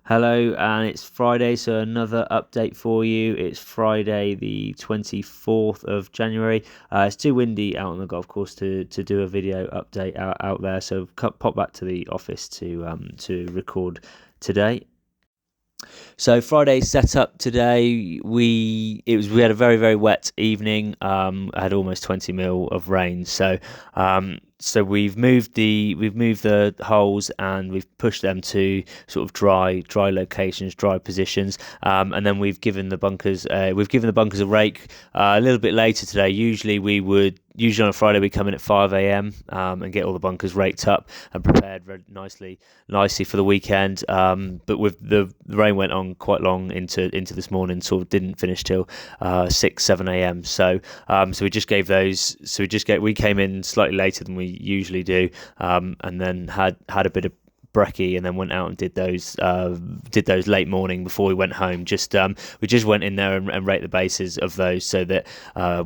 Hello, and it's Friday, so another update for you. It's Friday, the 24th of January. It's too windy out on the golf course to do a video update out there, so pop back to the office to record today. So Friday's setup today, we had a very, very wet evening. I had almost 20 mil of rain, so we've moved the holes and we've pushed them to sort of dry locations, dry positions, and then we've given the bunkers a rake a little bit later today. Usually on a Friday we come in at 5 a.m. And get all the bunkers raked up and prepared very nicely for the weekend. But with the rain went on quite long into this morning, sort of didn't finish till 6-7 a.m. So we just gave those. We came in slightly later than we usually do, and then had a bit of brekkie, and then went out and did those late morning before we went home. We just went in there and raked the bases of those, so that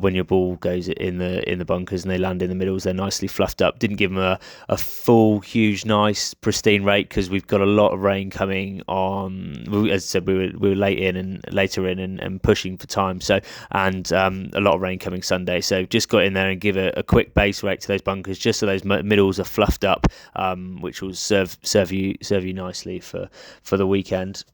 when your ball goes in the bunkers and they land in the middles, they're nicely fluffed up. Didn't give them a full, huge, nice, pristine rake because we've got a lot of rain coming on. As I said, we were later in and pushing for time. So and a lot of rain coming Sunday. So just got in there and give a quick base rake to those bunkers, just so those middles are fluffed up, which will serve you nicely for the weekend.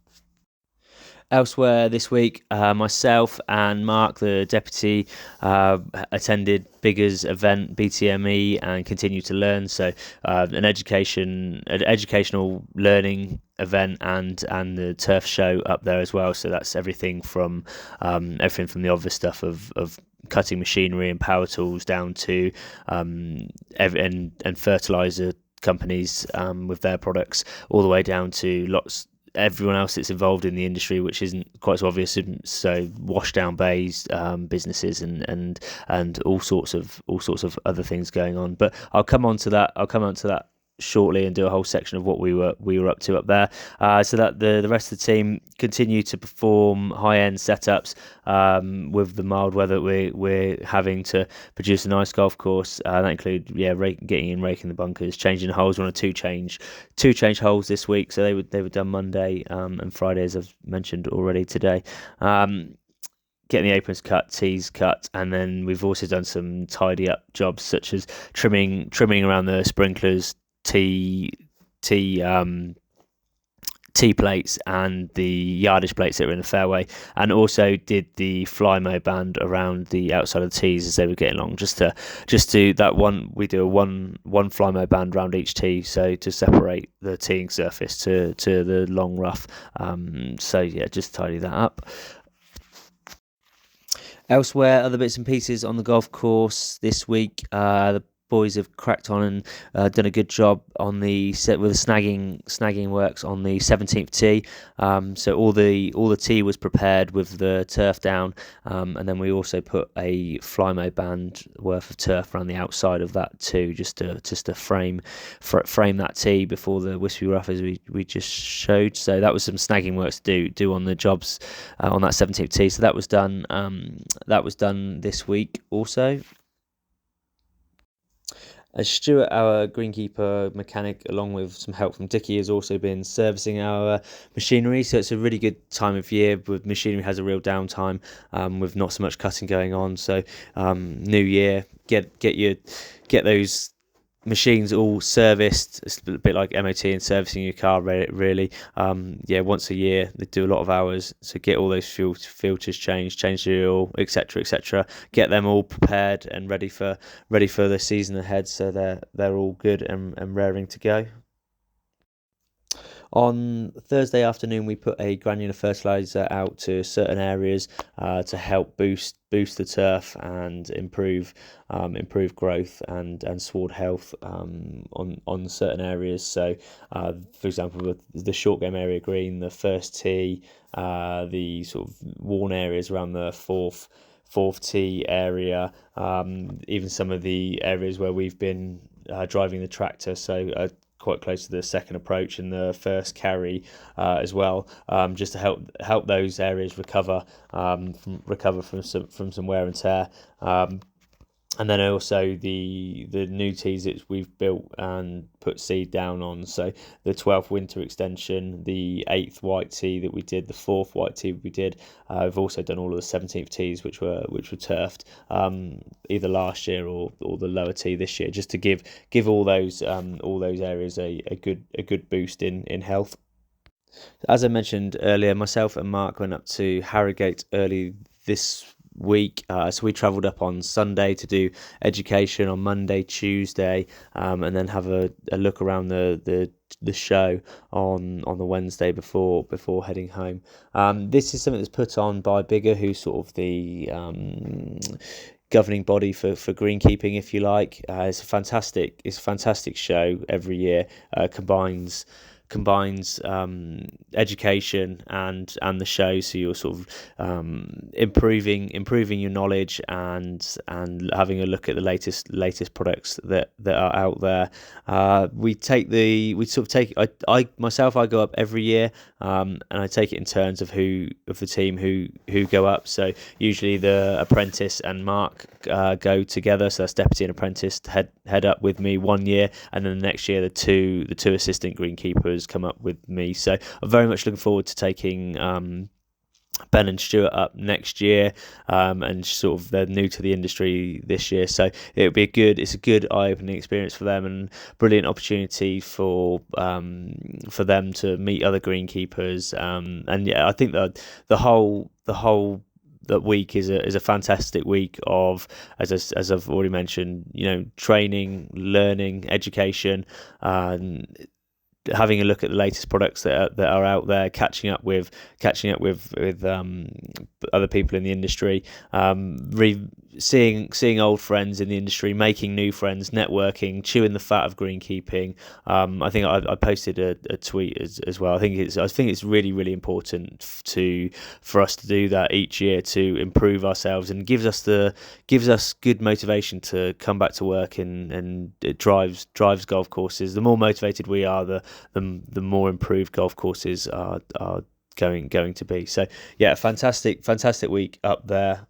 Elsewhere this week, myself and Mark, the deputy, attended Bigger's event, BTME, and continue to learn. So an educational learning event, and the turf show up there as well. So that's everything from the obvious stuff of cutting machinery and power tools down to and fertiliser companies with their products, all the way down to everyone else that's involved in the industry, which isn't quite so obvious. So wash down bays, businesses, and all sorts of other things going on. But I'll come on to that shortly and do a whole section of what we were up to up there, so that the rest of the team continue to perform high-end setups with the mild weather we're having to produce a nice golf course. That include raking the bunkers, changing the holes. We're on two change holes this week, so they were done Monday and Friday, as I've mentioned already today. Getting the aprons cut, tees cut, and then we've also done some tidy up jobs such as trimming around the sprinklers, T plates, and the yardage plates that were in the fairway, and also did the flymo band around the outside of the tees as they were getting along. Just to that one, we do a one flymo band around each tee, so to separate the teeing surface to the long rough. Just tidy that up. Elsewhere, other bits and pieces on the golf course this week. The boys have cracked on and done a good job on the set with the snagging works on the 17th tee. So all the tee was prepared with the turf down, and then we also put a flymo band worth of turf around the outside of that too, just to frame that tee before the wispy rough, as we just showed. So that was some snagging works to do on the jobs on that 17th tee. So that was done. That was done this week also. As Stuart, our greenkeeper mechanic, along with some help from Dickie, has also been servicing our machinery. So it's a really good time of year with machinery has a real downtime, with not so much cutting going on. So new year, get those machines all serviced. It's a bit like MOT and servicing your car, really. Once a year they do a lot of hours, so get all those filters changed, change the oil, etc. Get them all prepared and ready for the season ahead, so they're all good and raring to go. On Thursday afternoon, we put a granular fertiliser out to certain areas to help boost the turf and improve growth and sward health on certain areas. So, for example, with the short game area green, the first tee, the sort of worn areas around the fourth tee area, even some of the areas where we've been driving the tractor. So. Quite close to the second approach and the first carry as well, just to help those areas recover from some wear and tear. and then also the new tees that we've built and put seed down on. So the 12th winter extension, the 8th white tee that we did, the 4th white tee we did. We've also done all of the 17th tees which were turfed, either last year or the lower tee this year, just to give all those areas a good boost in health. As I mentioned earlier, myself and Mark went up to Harrogate early this week. So we travelled up on Sunday to do education on Monday, Tuesday, and then have a look around the show on the Wednesday before heading home. This is something that's put on by Bigger, who's sort of the governing body for greenkeeping, if you like. It's a fantastic show every year. Combines education and the show, so you're sort of improving your knowledge and having a look at the latest products that are out there. I myself go up every year, and I take it in turns of the team who go up. So usually the apprentice and Mark go together, so that's deputy and apprentice head up with me one year, and then the next year the two assistant greenkeepers come up with me. So I'm very much looking forward to taking Ben and Stuart up next year, and sort of they're new to the industry this year, so it's a good eye-opening experience for them, and brilliant opportunity for them to meet other greenkeepers. And yeah, I think that the whole that week is a fantastic week of, as I've already mentioned, training, learning, education, having a look at the latest products that are out there, catching up with other people in the industry, seeing old friends in the industry, making new friends, networking, chewing the fat of greenkeeping. I think I posted a tweet as well. I think it's really, really important for us to do that each year, to improve ourselves, and gives us good motivation to come back to work, and it drives golf courses. The more motivated we are, the more improved golf courses are going to be. So yeah, fantastic week up there.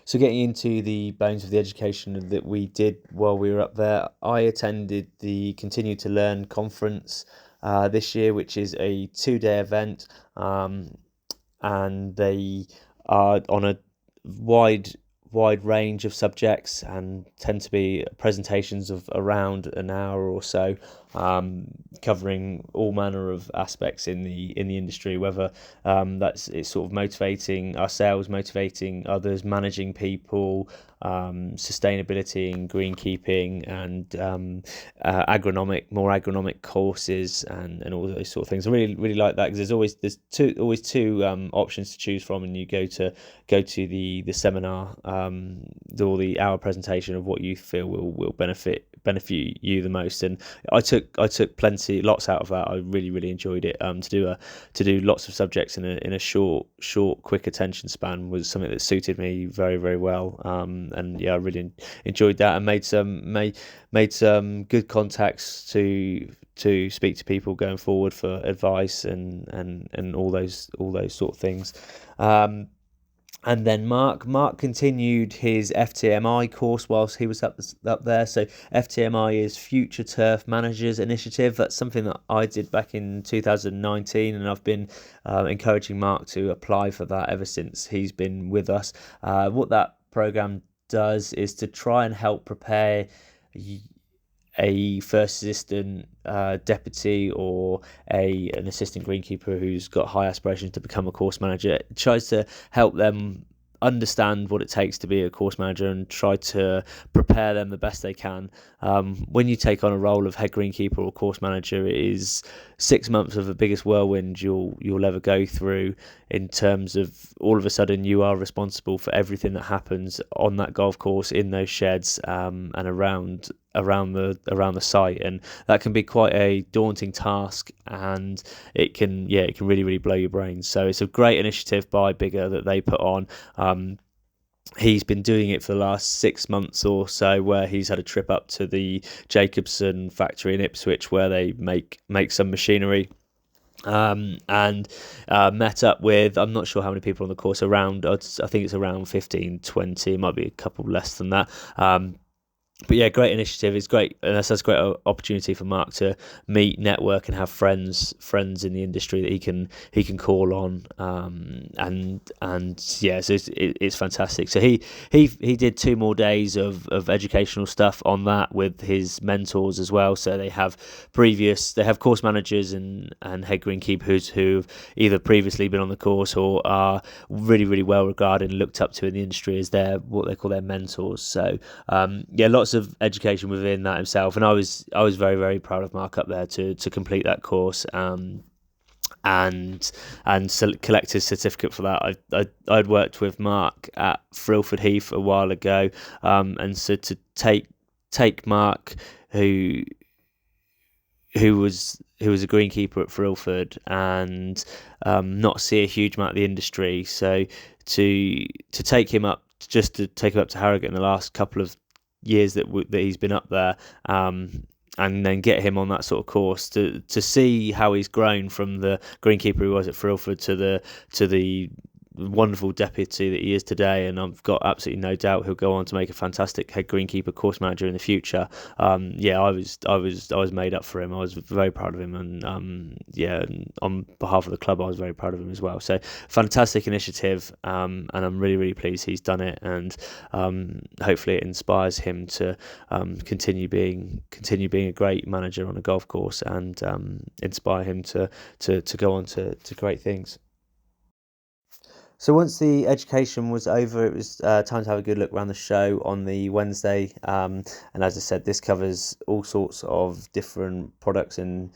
So getting into the bones of the education that we did while we were up there, I attended the Continue to Learn conference this year, which is a 2-day event, and they are on a wide range of subjects and tend to be presentations of around an hour or so, covering all manner of aspects in the industry, whether it's sort of motivating ourselves, motivating others, managing people, sustainability and greenkeeping, and more agronomic courses, and all those sort of things. I really like that, because there's always two options to choose from, and you go to the seminar, or the hour presentation of what you feel will benefit you the most. And I took lots out of that. I really enjoyed it. To do lots of subjects in a short quick attention span was something that suited me very, very well. And yeah, I really enjoyed that, and made some good contacts to speak to people going forward for advice and all those sort of things. And then Mark continued his FTMI course whilst he was up there. So FTMI is Future Turf Managers Initiative. That's something that I did back in 2019, and I've been encouraging Mark to apply for that ever since he's been with us. What that program does is to try and help prepare a first assistant, deputy, or an assistant greenkeeper who's got high aspirations to become a course manager. It tries to help them understand what it takes to be a course manager and try to prepare them the best they can. When you take on a role of head greenkeeper or course manager, it is 6 months of the biggest whirlwind you'll ever go through, in terms of all of a sudden you are responsible for everything that happens on that golf course, in those sheds, and around the site, and that can be quite a daunting task, and it can really blow your brains. So it's a great initiative by Bigger that they put on. He's been doing it for the last 6 months or so, where he's had a trip up to the Jacobson factory in Ipswich, where they make some machinery, and met up with, I'm not sure how many people on the course, around, I think it's around 15, 20, it might be a couple less than that. But yeah, great initiative. It's great, and that's a great opportunity for Mark to meet, network, and have friends in the industry that he can call on. And yeah, so it's fantastic. So he did 2 more days of educational stuff on that with his mentors as well. So they have course managers and head greenkeepers who've either previously been on the course or are really well regarded and looked up to in the industry as what they call their mentors. So yeah, lots of education within that himself, and I was very proud of Mark up there to complete that course, and collect his certificate for that. I'd worked with Mark at Frilford Heath a while ago, and so to take Mark, who was a greenkeeper at Frilford, and not see a huge amount of the industry, so to take him up to Harrogate in the last couple of years that he's been up there, and then get him on that sort of course to see how he's grown from the greenkeeper he was at Frilford to the wonderful deputy that he is today, and I've got absolutely no doubt he'll go on to make a fantastic head greenkeeper course manager in the future. Yeah, I was made up for him. I was very proud of him, and yeah, on behalf of the club, I was very proud of him as well. So fantastic initiative, and I'm really pleased he's done it, and hopefully it inspires him to continue being a great manager on a golf course, and inspire him to go on to great things. So once the education was over, it was time to have a good look around the show on the Wednesday. And as I said, this covers all sorts of different products and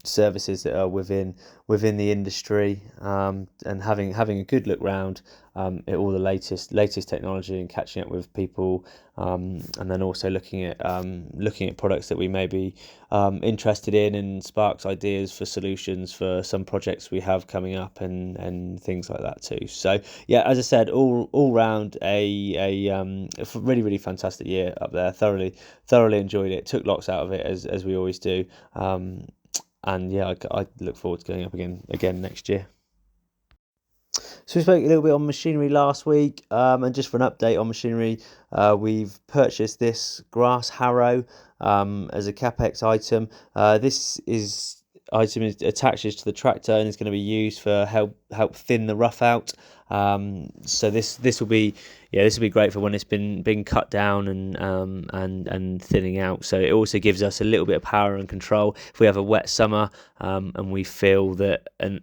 services that are within the industry, and having a good look round at all the latest technology and catching up with people, and then also looking at products that we may be interested in, and sparks ideas for solutions for some projects we have coming up, and things like that too. So yeah, as I said, all round a really fantastic year up there. Thoroughly enjoyed it. Took lots out of it as we always do. And yeah, I look forward to going up again next year. So we spoke a little bit on machinery last week, and just for an update on machinery, we've purchased this grass harrow as a capex item. This item attaches to the tractor and is going to be used for help thin the rough out. So this will be great for when it's been cut down and thinning out. So it also gives us a little bit of power and control if we have a wet summer, and we feel that an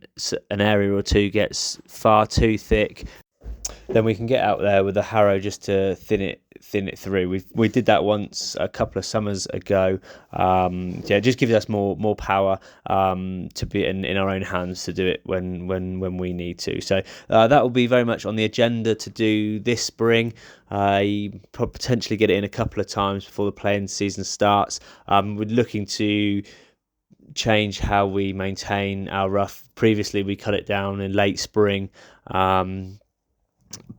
area or two gets far too thick, then we can get out there with a harrow just to thin it through. We did that once a couple of summers ago. Yeah, it just gives us more power to be in our own hands to do it when we need to. So that will be very much on the agenda to do this spring. Potentially get it in a couple of times before the playing season starts. We're looking to change how we maintain our rough. Previously we cut it down in late spring,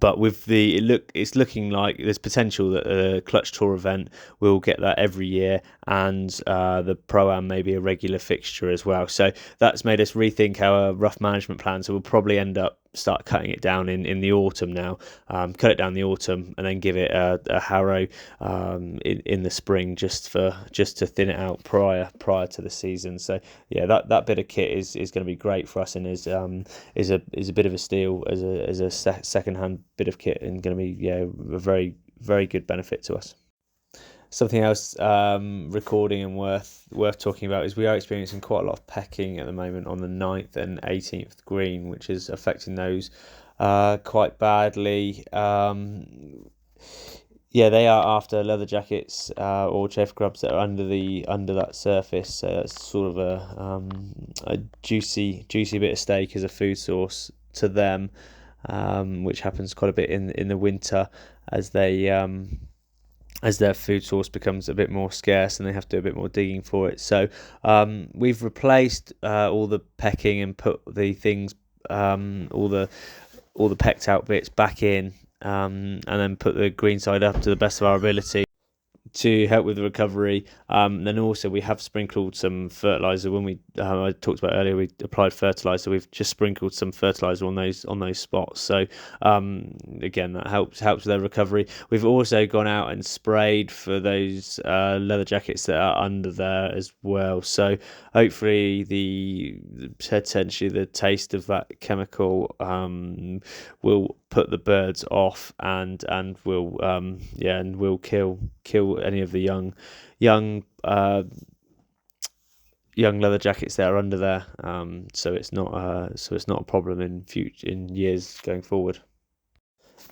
but with it's looking like there's potential that the Clutch Tour event will get that every year, and the Pro-Am may be a regular fixture as well. So that's made us rethink our rough management plan. So we'll probably start cutting it down in the autumn now. Cut it down in the autumn and then give it a harrow in the spring just to thin it out prior to the season. So yeah, that bit of kit is going to be great for us, and is a bit of a steal as a second-hand bit of kit, and going to be a very good benefit to us. Something else recording and worth talking about is we are experiencing quite a lot of pecking at the moment on the 9th and 18th green, which is affecting those quite badly. Yeah, they are after leather jackets or chafer grubs that are under that surface. So that's sort of a juicy bit of steak as a food source to them, which happens quite a bit in the winter as their food source becomes a bit more scarce and they have to do a bit more digging for it. So we've replaced all the pecking and put the things, all the pecked out bits back in, and then put the green side up to the best of our ability. to help with the recovery. Then also we have sprinkled some fertilizer when I talked about earlier. We applied fertilizer. We've just sprinkled some fertilizer on those spots. So again, that helps with their recovery. We've also gone out and sprayed for those leather jackets that are under there as well. So hopefully potentially the taste of that chemical will put the birds off and will and will kill any of the young leather jackets that are under there. So it's not a problem in years going forward.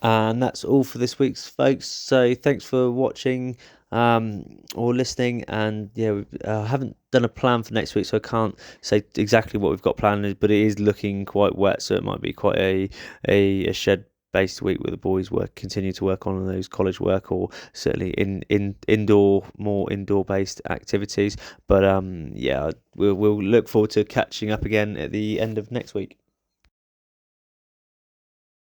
And that's all for this week's, folks. So thanks for watching or listening. And yeah, I haven't done a plan for next week, so I can't say exactly what we've got planned, but it is looking quite wet, so it might be quite a shed based week where the boys continue to work on those college work, or certainly more indoor based activities. But yeah, we'll look forward to catching up again at the end of next week.